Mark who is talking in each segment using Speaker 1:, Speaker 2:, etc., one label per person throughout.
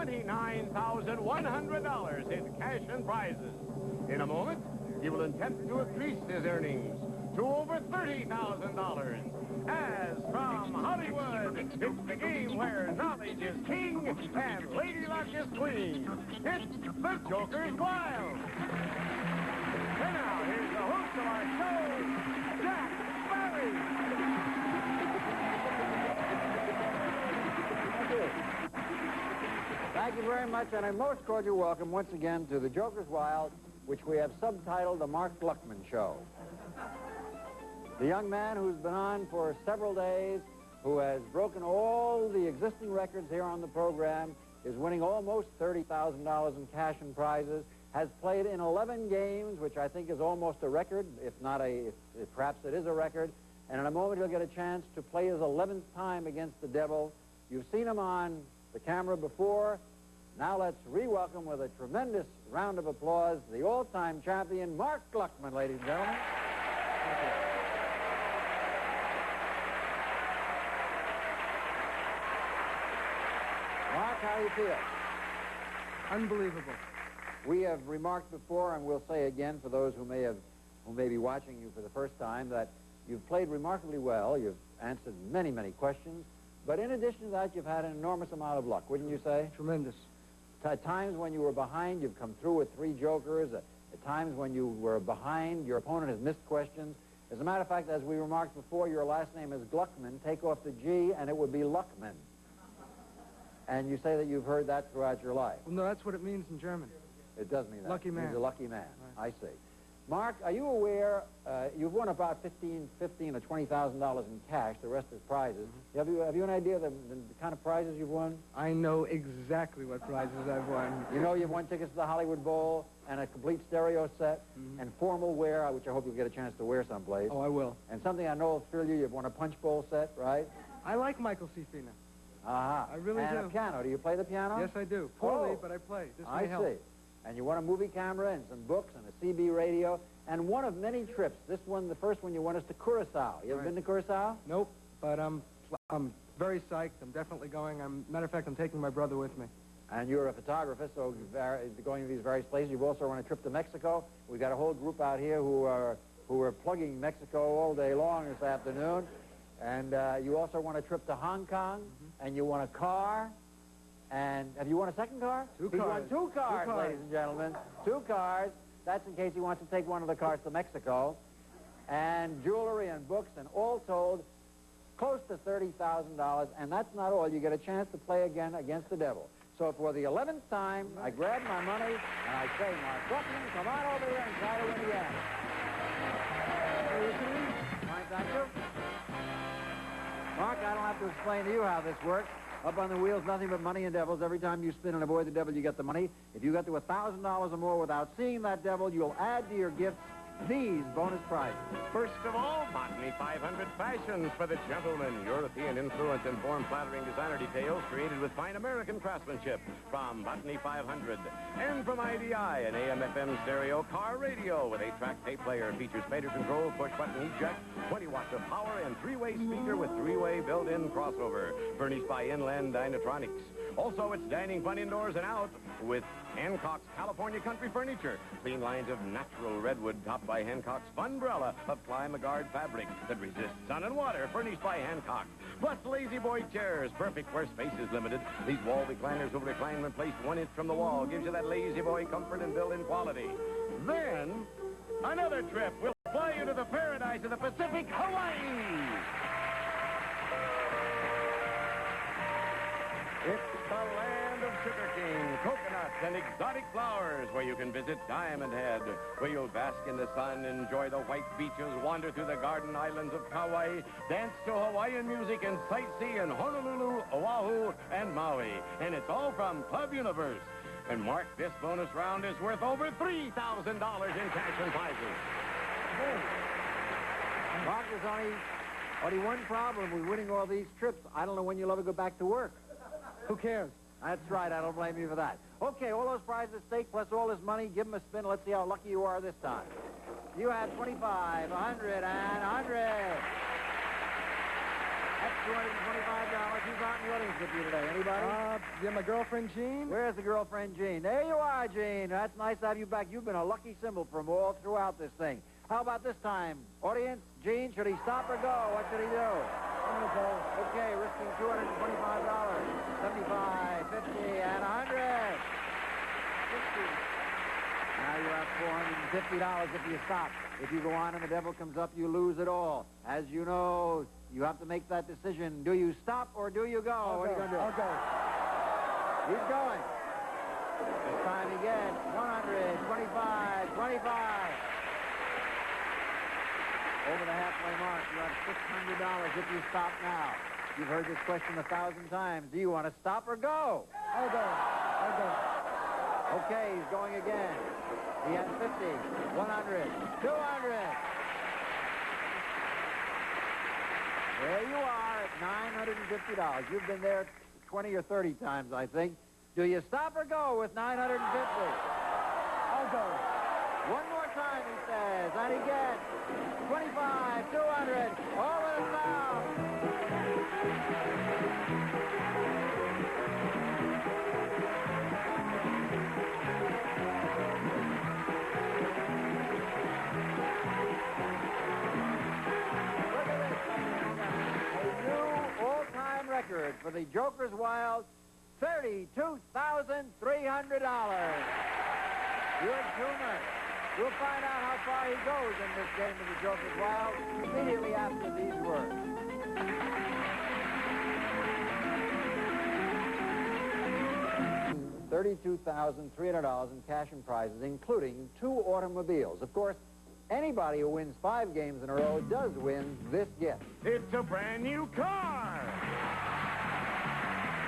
Speaker 1: $29,100 in cash and prizes. In a moment, he will attempt to increase his earnings to over $30,000. As from Hollywood, it's the game where knowledge is king and lady luck is queen. It's the Joker's Wild. And now, here's the host of our show, Jack Barry.
Speaker 2: Thank you very much, and a most cordial welcome once again to the Joker's Wild, which we have subtitled The Mark Gluckman Show. The young man who's been on for several days, who has broken all the existing records here on the program, is winning almost $30,000 in cash and prizes, has played in 11 games, which I think is almost a record, if not perhaps it is a record, and in a moment he'll get a chance to play his 11th time against the devil. You've seen him on the camera before. Now let's re-welcome with a tremendous round of applause the all-time champion, Mark Gluckman, ladies and gentlemen. Thank you. Mark, how do you feel?
Speaker 3: Unbelievable.
Speaker 2: We have remarked before, and we'll say again for those who may be watching you for the first time, that you've played remarkably well. You've answered many, many questions. But in addition to that, you've had an enormous amount of luck, wouldn't you say?
Speaker 3: Tremendous.
Speaker 2: At times when you were behind, you've come through with 3 jokers. At times when you were behind, your opponent has missed questions. As a matter of fact, as we remarked before, your last name is Gluckman. Take off the G, and it would be Luckman. And you say that you've heard that throughout your life.
Speaker 3: Well, no, that's what it means in German.
Speaker 2: It does mean that.
Speaker 3: Lucky man.
Speaker 2: It means a lucky man.
Speaker 3: Right.
Speaker 2: I see. Mark, are you aware, you've won about $15,000 or $20,000 in cash, the rest is prizes. Mm-hmm. Have you an idea of the kind of prizes you've won?
Speaker 3: I know exactly what prizes I've won.
Speaker 2: You know you've won tickets to the Hollywood Bowl and a complete stereo set and formal wear, which I hope you'll get a chance to wear someplace.
Speaker 3: Oh, I will.
Speaker 2: And something I know will thrill you, you've won a punch bowl set, right?
Speaker 3: I like Michael C. Fina.
Speaker 2: Uh-huh.
Speaker 3: I really
Speaker 2: and
Speaker 3: do.
Speaker 2: a piano. Do you play the piano?
Speaker 3: Yes, I do. Poorly, but I play. This may help.
Speaker 2: I see. And you won a movie camera and some books and a CB radio and one of many trips. This one, the first one you won is to Curacao. You ever been to Curacao?
Speaker 3: Nope, but I'm very psyched. I'm definitely going. Matter of fact, I'm taking my brother with me.
Speaker 2: And you're a photographer, so going to these various places. You've also run a trip to Mexico. We've got a whole group out here who are plugging Mexico all day long this afternoon. And you also won a trip to Hong Kong, and you won a car. And have you won a second car?
Speaker 3: 2
Speaker 2: He
Speaker 3: cars.
Speaker 2: won 2 cars, ladies and gentlemen. 2 cars. That's in case he wants to take one of the cars to Mexico. And jewelry and books, and all told, close to $30,000. And that's not all. You get a chance to play again against the devil. So for the 11th time, I grab my money, and I say, Mark Gluckman, come on over here and try to win again. Fine, thank you. Mark, I don't have to explain to you how this works. Up on the wheels, nothing but money and devils. Every time you spin and avoid the devil, you get the money. If you get to $1,000 or more without seeing that devil, you'll add to your gifts these bonus prizes.
Speaker 1: First of all, Botany 500 fashions for the gentleman. European influence and form-flattering designer details created with fine American craftsmanship from Botany 500. And from IDI, an AM/FM stereo car radio with 8-track tape player. Features fader control, push-button eject, 20 watts of power, and 3-way speaker with 3-way built-in crossover. Furnished by Inland Dynatronics. Also, it's dining fun indoors and out with Hancock's California Country Furniture. Clean lines of natural redwood topped by Hancock's Funbrella of Climaguard fabric that resists sun and water, furnished by Hancock. Plus Lazy Boy chairs, perfect where space is limited. These wall recliners will recline when placed 1 inch from the wall. Gives you that Lazy Boy comfort and built-in quality. Then, another trip will fly you to the paradise of the Pacific, Hawaii. It's the land of sugarcane, coconuts, and exotic flowers, where you can visit Diamond Head, where you'll bask in the sun, enjoy the white beaches, wander through the garden islands of Kauai, dance to Hawaiian music, and sightsee in Honolulu, Oahu, and Maui. And it's all from Club Universe. And Mark, this bonus round is worth over $3,000 in cash and prizes.
Speaker 2: Mark, there's only one problem with winning all these trips. I don't know when you'll ever go back to work.
Speaker 3: Who cares?
Speaker 2: That's right. I don't blame you for that. Okay, all those prizes at stake plus all this money. Give them a spin. Let's see how lucky you are this time. You had 25, 100, and 100. That's $225. Who's out in the audience with you today? Anybody?
Speaker 3: Yeah, my girlfriend, Jean.
Speaker 2: Where's the girlfriend, Jean? There you are, Jean. That's nice to have you back. You've been a lucky symbol from all throughout this thing. How about this time? Audience, Gene, should he stop or go? What should he do?
Speaker 3: I'm going to go.
Speaker 2: Okay, risking $225, 75, 50, and 100. 50. Now you're at $450 if you stop. If you go on and the devil comes up, you lose it all. As you know, you have to make that decision. Do you stop or do you go? What are you going to do?
Speaker 3: I'll go.
Speaker 2: He's going. This time he gets 125, 25. Over the halfway mark, you have $600 if you stop now. You've heard this question 1,000 times. Do you want to stop or go?
Speaker 3: I'll go. I'll go.
Speaker 2: Okay, he's going again. He has 50, 100, 200. There you are at $950. You've been there 20 or 30 times, I think. Do you stop or go with $950?
Speaker 3: I'll go.
Speaker 2: One more time, he says, and he gets 25, 200, over the sound. Look at this. A new all-time record for the Joker's Wild, $32,300. Good humor. We'll find out how far he goes in this game of the Joker's Wild immediately after these words. $32,300 in cash and prizes, including 2 automobiles. Of course, anybody who wins 5 games in a row does win this gift.
Speaker 1: It's a brand new car.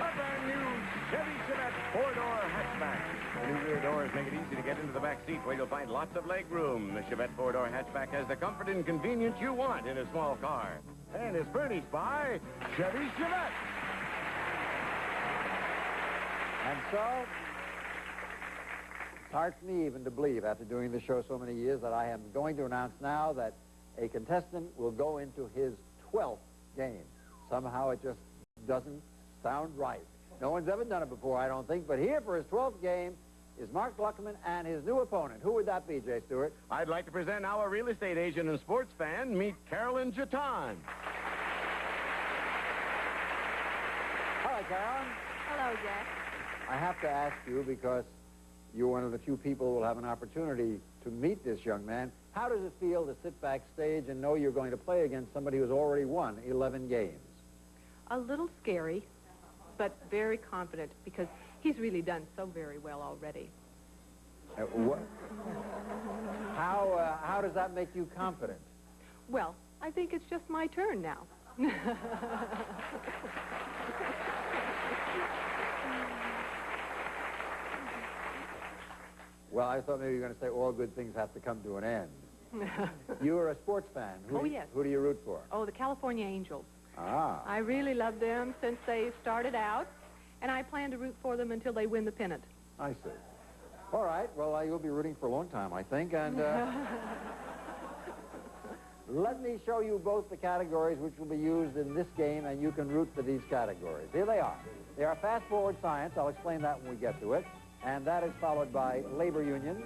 Speaker 1: A brand new Chevy Chevette 4-door hatchback. The new rear doors make it easy to get into the back seat where you'll find lots of leg room. The Chevette 4-door hatchback has the comfort and convenience you want in a small car. And is furnished by Chevy Chevette.
Speaker 2: And so, it's hard for me even to believe, after doing the show so many years, that I am going to announce now that a contestant will go into his 12th game. Somehow it just doesn't sound right. No one's ever done it before, I don't think, but here for his 12th game is Mark Gluckman and his new opponent. Who would that be, Jay Stewart?
Speaker 1: I'd like to present our real estate agent and sports fan. Meet Carolyn Jeton.
Speaker 2: Hello, Carolyn.
Speaker 4: Hello, Jack.
Speaker 2: I have to ask you, because you're one of the few people who will have an opportunity to meet this young man, how does it feel to sit backstage and know you're going to play against somebody who's already won 11 games?
Speaker 4: A little scary, but very confident because he's really done so very well already.
Speaker 2: How does that make you confident?
Speaker 4: Well, I think it's just my turn now.
Speaker 2: Well, I thought maybe you were going to say all good things have to come to an end. You're a sports fan.
Speaker 4: Oh, yes.
Speaker 2: Who do you root for?
Speaker 4: Oh, the California Angels.
Speaker 2: Ah.
Speaker 4: I really love them since they started out, and I plan to root for them until they win the pennant.
Speaker 2: I see. All right. Well, you'll be rooting for a long time, I think. And let me show you both the categories which will be used in this game, and you can root for these categories. Here they are. They are fast-forward science. I'll explain that when we get to it. And that is followed by labor unions.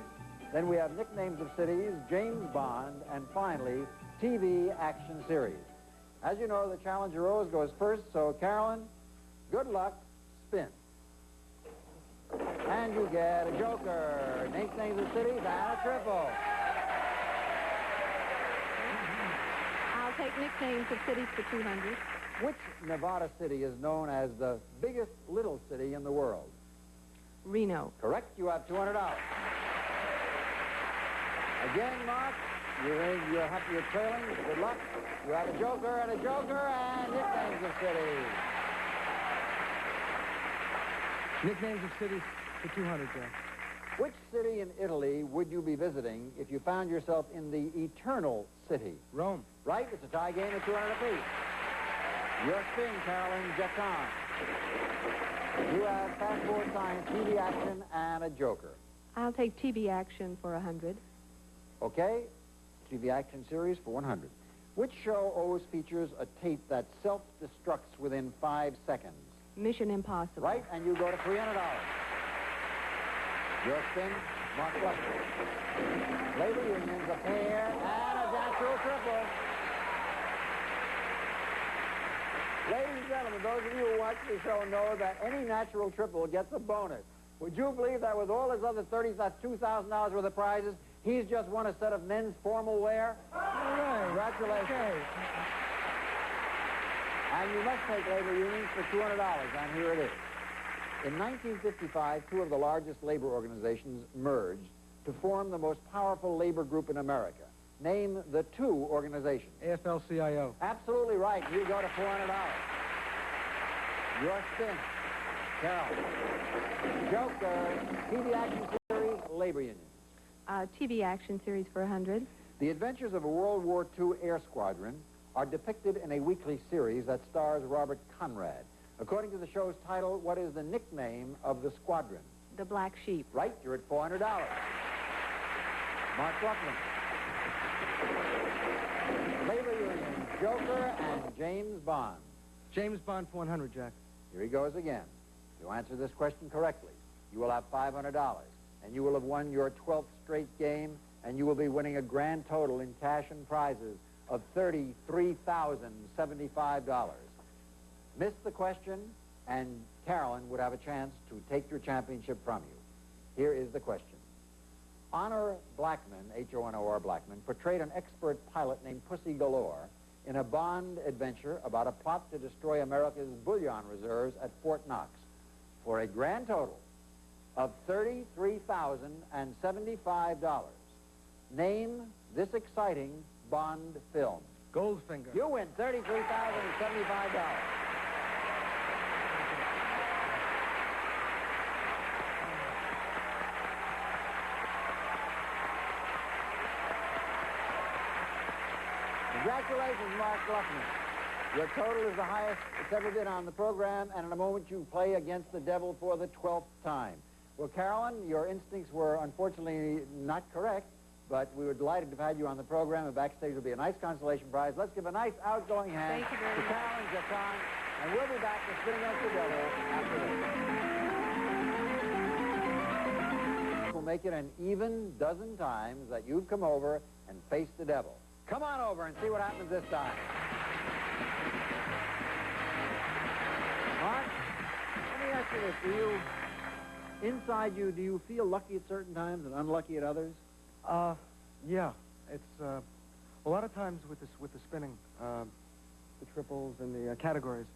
Speaker 2: Then we have nicknames of cities, James Bond, and finally, TV action series. As you know, the Challenger Rose goes first, so Carolyn, good luck, spin. And you get a joker, nicknames of cities, and a triple.
Speaker 4: I'll take nicknames of cities for 200.
Speaker 2: Which Nevada city is known as the biggest little city in the world?
Speaker 4: Reno.
Speaker 2: Correct. You have $200. Again, Mark, you're happy you're trailing. Good luck. You have a joker and nicknames of cities.
Speaker 3: Nicknames of cities for 200, Jack.
Speaker 2: Which city in Italy would you be visiting if you found yourself in the eternal city?
Speaker 3: Rome.
Speaker 2: Right. It's a tie game at 200 apiece. Your spin, Carolyn Jeton. You have fast-forward science, TV action, and a joker.
Speaker 4: I'll take TV action for 100.
Speaker 2: Okay? TV action series for 100. Which show always features a tape that self-destructs within 5 seconds?
Speaker 4: Mission Impossible.
Speaker 2: Right, and you go to $300. Your spin, Mark Gluckman. Labor Unions, a pair, and a natural triple. Ladies and gentlemen, those of you who watch the show know that any natural triple gets a bonus. Would you believe that with all his other 30s, that's $2,000 worth of prizes, he's just won a set of men's formal wear?
Speaker 3: All right.
Speaker 2: Congratulations.
Speaker 3: Okay.
Speaker 2: And you must take labor unions for $200, and here it is. In 1955, two of the largest labor organizations merged to form the most powerful labor group in America. Name the two organizations.
Speaker 3: AFL-CIO.
Speaker 2: Absolutely right. You go to $400. Your spin. Carol. Joker. TV action series, labor unions.
Speaker 4: TV action series for 100.
Speaker 2: The adventures of a World War II air squadron are depicted in a weekly series that stars Robert Conrad. According to the show's title, what is the nickname of the squadron?
Speaker 4: The Black Sheep.
Speaker 2: Right, you're at $400. Mark Gluckman. Labor Union, Joker, and James Bond.
Speaker 3: James Bond for 100, Jack.
Speaker 2: Here he goes again. If you answer this question correctly, you will have $500, and you will have won your 12th straight game, and you will be winning a grand total in cash and prizes of $33,075. Miss the question, and Carolyn would have a chance to take your championship from you. Here is the question. Honor Blackman, H-O-N-O-R Blackman, portrayed an expert pilot named Pussy Galore in a Bond adventure about a plot to destroy America's bullion reserves at Fort Knox for a grand total of $33,075. Name this exciting Bond film.
Speaker 3: Goldfinger.
Speaker 2: You win $33,075. Congratulations, Mark Gluckman. Your total is the highest it's ever been on the program, and in a moment you play against the devil for the 12th time. Well, Carolyn, your instincts were unfortunately not correct, but we were delighted to have had you on the program, and backstage will be a nice consolation prize. Let's give a nice outgoing hand
Speaker 4: Thank you very
Speaker 2: to
Speaker 4: much.
Speaker 2: Carolyn Jacon, and we'll be back to Spin Against the Devil after this. We'll make it an even dozen times that you've come over and faced the devil. Come on over and see what happens this time. Mark, let me ask you this. Inside you, do you feel lucky at certain times and unlucky at others?
Speaker 3: Yeah. It's a lot of times with the spinning, the triples and the categories,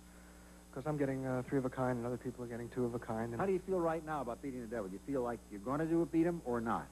Speaker 3: because I'm getting 3 of a kind and other people are getting 2 of a kind. And
Speaker 2: How do you feel right now about beating the devil? Do you feel like you're going to beat him or not?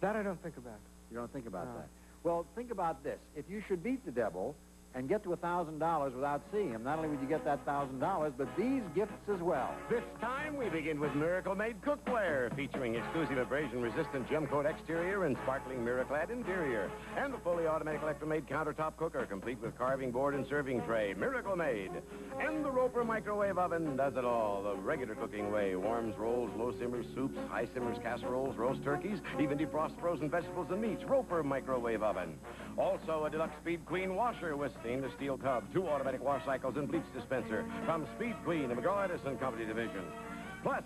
Speaker 3: that I don't think about.
Speaker 2: You don't think about
Speaker 3: No.
Speaker 2: that. Well, think about this. If you should beat the devil and get to $1,000 without seeing him, not only would you get that $1,000, but these gifts as well.
Speaker 1: This time we begin with Miracle Made Cookware, featuring exclusive abrasion-resistant gem coat exterior and sparkling mirror-clad interior, and the fully automatic electromade countertop cooker, complete with carving board and serving tray. Miracle Made. And the Roper microwave oven does it all the regular cooking way. Warms rolls, low simmers soups, high simmers casseroles, roast turkeys, even defrost frozen vegetables and meats. Roper microwave oven. Also a deluxe Speed Queen washer with stainless steel tub, 2 automatic wash cycles, and bleach dispenser from Speed Queen, the McGraw-Edison Company division. Plus,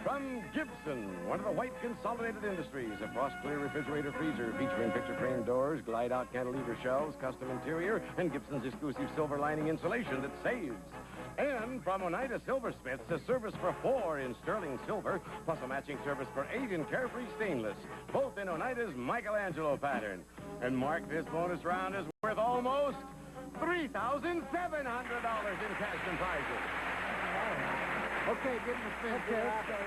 Speaker 1: from Gibson, one of the white consolidated industries, a frost-clear refrigerator freezer featuring picture frame doors, glide-out cantilever shelves, custom interior, and Gibson's exclusive silver lining insulation that saves. And from Oneida Silversmiths, a service for 4 in sterling silver, plus a matching service for 8 in carefree stainless, both in Oneida's Michelangelo pattern. And Mark, this bonus round is worth almost $3,700 in cash and prizes.
Speaker 2: Okay, give him a spin.
Speaker 3: Okay.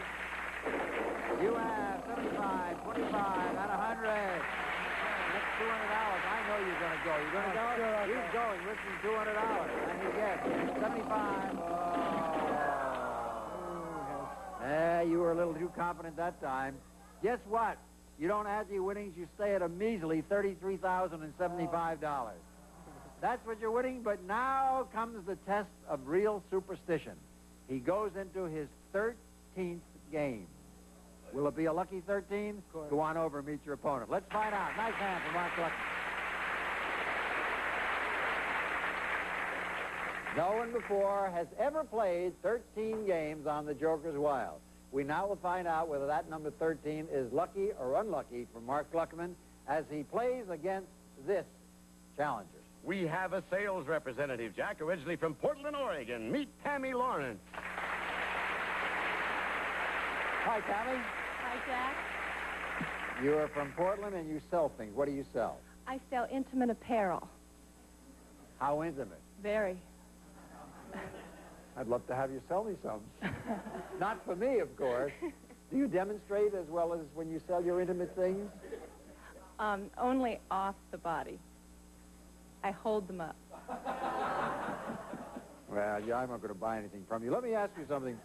Speaker 2: You have 75, 25, and 100. That's $200. I know you're going to go. You're going to go?
Speaker 3: Sure I'll
Speaker 2: He's
Speaker 3: go.
Speaker 2: going, risking $200. And you get 75. You were a little too confident that time. Guess what? You don't add your winnings. You stay at a measly $33,075. That's what you're winning, but now comes the test of real superstition. He goes into his 13th game. Will it be a lucky 13?
Speaker 3: Of course.
Speaker 2: Go on over and meet your opponent. Let's find out. Nice hand from Mark Gluckman. No one before has ever played 13 games on the Joker's Wild. We now will find out whether that number 13 is lucky or unlucky for Mark Gluckman as he plays against this challenger.
Speaker 1: We have a sales representative, Jack, originally from Portland, Oregon. Meet Tammy Lawrence.
Speaker 2: Hi, Tammy.
Speaker 5: Hi, Jack.
Speaker 2: You are from Portland and you sell things. What do you sell?
Speaker 5: I sell intimate apparel.
Speaker 2: How intimate?
Speaker 5: Very.
Speaker 2: I'd love to have you sell me some. Not for me, of course. Do you demonstrate as well as when you sell your intimate things?
Speaker 5: Only off the body. I hold them up.
Speaker 2: Well, yeah, I'm not going to buy anything from you. Let me ask you something.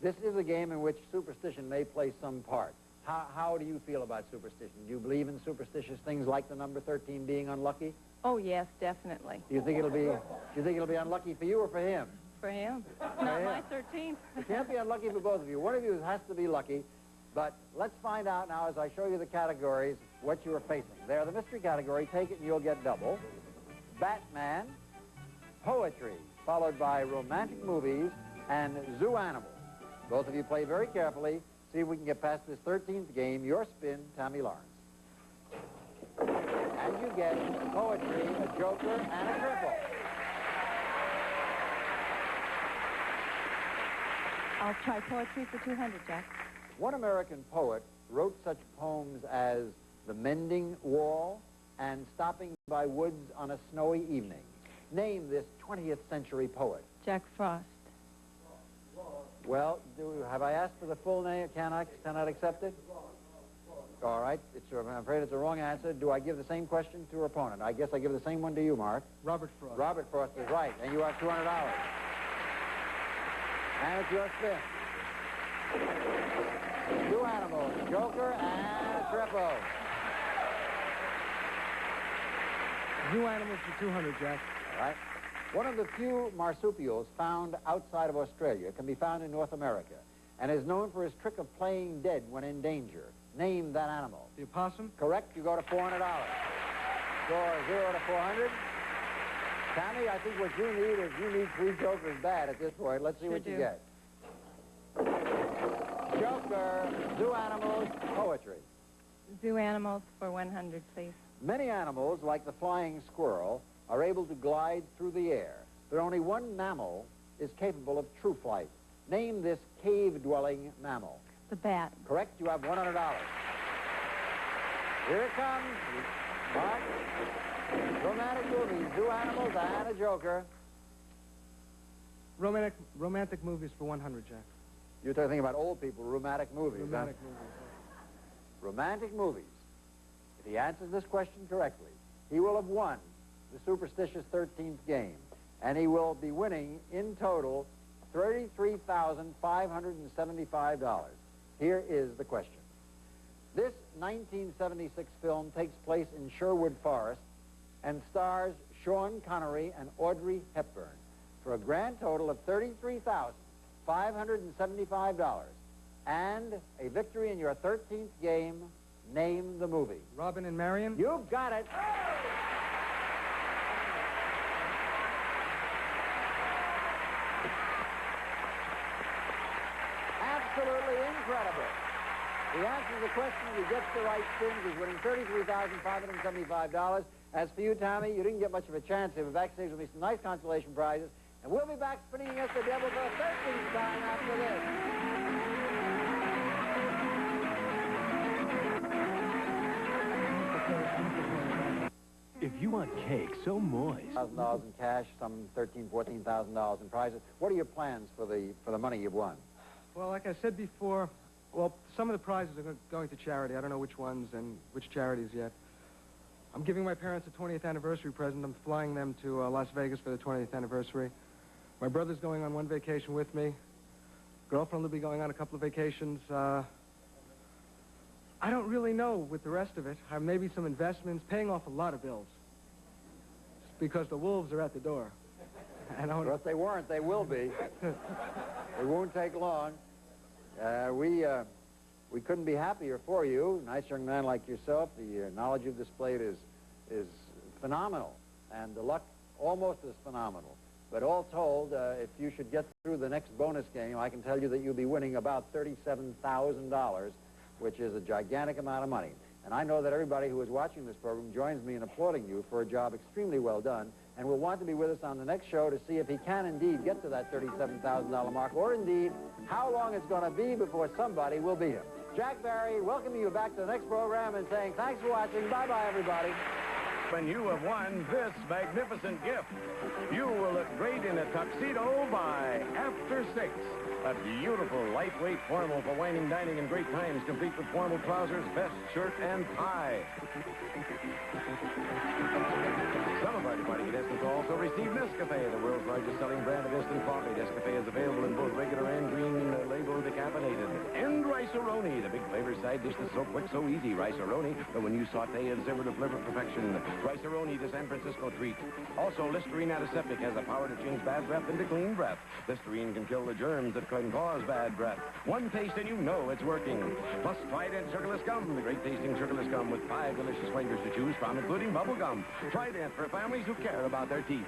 Speaker 2: This is a game in which superstition may play some part. How do you feel about superstition? Do you believe in superstitious things like the number 13 being unlucky?
Speaker 5: Oh, yes, definitely.
Speaker 2: Do you think it'll be unlucky for you or for him?
Speaker 5: For him. Not my 13th.
Speaker 2: It can't be unlucky for both of you. One of you has to be lucky. But let's find out now as I show you the categories what you are facing. They're the mystery category. Take it and you'll get double. Batman, poetry, followed by romantic movies, and zoo animals. Both of you play very carefully. See if we can get past this 13th game. Your spin, Tammy Lawrence. And you get poetry, a joker, and a triple.
Speaker 5: I'll try poetry for 200, Jack.
Speaker 2: One American poet wrote such poems as The Mending Wall and Stopping by Woods on a Snowy Evening. Name this 20th century poet.
Speaker 5: Jack Frost.
Speaker 2: Well, have I asked for the full name? Cannot accept it? All right. I'm afraid it's a wrong answer. Do I give the same question to your opponent? I guess I give the same one to you, Mark.
Speaker 3: Robert Frost.
Speaker 2: Robert Frost is right, and you have $200. And it's your spin. Two animals, a joker and a triple.
Speaker 3: Zoo animals for 200, Jack.
Speaker 2: All right. One of the few marsupials found outside of Australia can be found in North America and is known for his trick of playing dead when in danger. Name that animal.
Speaker 3: The opossum?
Speaker 2: Correct. You go to $400. Score 0 to 400. Tammy, I think what you need is you need three jokers bad at this point. Let's see what you get. Joker, zoo animals, poetry.
Speaker 5: Zoo animals for 100, please.
Speaker 2: Many animals, like the flying squirrel, are able to glide through the air, but only one mammal is capable of true flight. Name this cave-dwelling mammal.
Speaker 5: The bat.
Speaker 2: Correct. You have $100. Here it comes. Mark. Romantic movies, zoo animals, and a joker.
Speaker 3: Romantic movies for 100, Jack.
Speaker 2: You're talking about old people, romantic movies.
Speaker 3: Romantic
Speaker 2: huh?
Speaker 3: movies.
Speaker 2: Romantic movies. If he answers this question correctly, he will have won the superstitious 13th game, and he will be winning in total $33,575. Here is the question. This 1976 film takes place in Sherwood Forest and stars Sean Connery and Audrey Hepburn for a grand total of $33,575 and a victory in your 13th game. Name the movie.
Speaker 3: Robin and Marion?
Speaker 2: You've got it. Absolutely incredible. He answers the question, he gets the right spins, he's winning $33,575. As for you, Tommy, you didn't get much of a chance here, but backstage will be some nice consolation prizes, and we'll be back spinning against the devil for the 13th time after this.
Speaker 6: If you want cake so moist.
Speaker 2: $1,000 in cash, some $13,000, $14,000 in prizes. What are your plans for the money you've won?
Speaker 3: Well, like I said before, well, some of the prizes are going to charity. I don't know which ones and which charities yet. I'm giving my parents a 20th anniversary present. I'm flying them to Las Vegas for the 20th anniversary. My brother's going on one vacation with me. Girlfriend will be going on a couple of vacations. I don't really know with the rest of it. Maybe some investments, paying off a lot of bills. Because the wolves are at the door. And
Speaker 2: Well, if they weren't, they will be. It won't take long. We couldn't be happier for you. Nice young man like yourself. The knowledge you've displayed is phenomenal. And the luck almost as phenomenal. But all told, if you should get through the next bonus game, I can tell you that you'll be winning about $37,000, which is a gigantic amount of money. And I know that everybody who is watching this program joins me in applauding you for a job extremely well done, and will want to be with us on the next show to see if he can indeed get to that $37,000 mark, or indeed how long it's going to be before somebody will beat him. Jack Barry welcoming you back to the next program and saying thanks for watching. Bye-bye, everybody.
Speaker 1: When you have won this magnificent gift, you will look great in a tuxedo by After 6. A beautiful, lightweight formal for whining, dining, and great times, complete with formal trousers, vest, shirt, and tie. Some of our departing contestants also receive Nescafe, the world's largest selling brand of instant coffee. Nescafe is available in both regular and green label decaffeinated. And Rice-A-Roni, the big flavor side dish that's so quick, so easy. Rice-A-Roni, but when you saute and simmer to flavor perfection. Rice-A-Roni, the San Francisco treat. Also, Listerine Antiseptic has the power to change bad breath into clean breath. Listerine can kill the germs that can cause bad breath. One taste and you know it's working. Plus, Trident Sugarless Gum, the great tasting sugarless gum with 5 delicious flavors to choose from, including bubble gum. Trident for families who care about their teeth.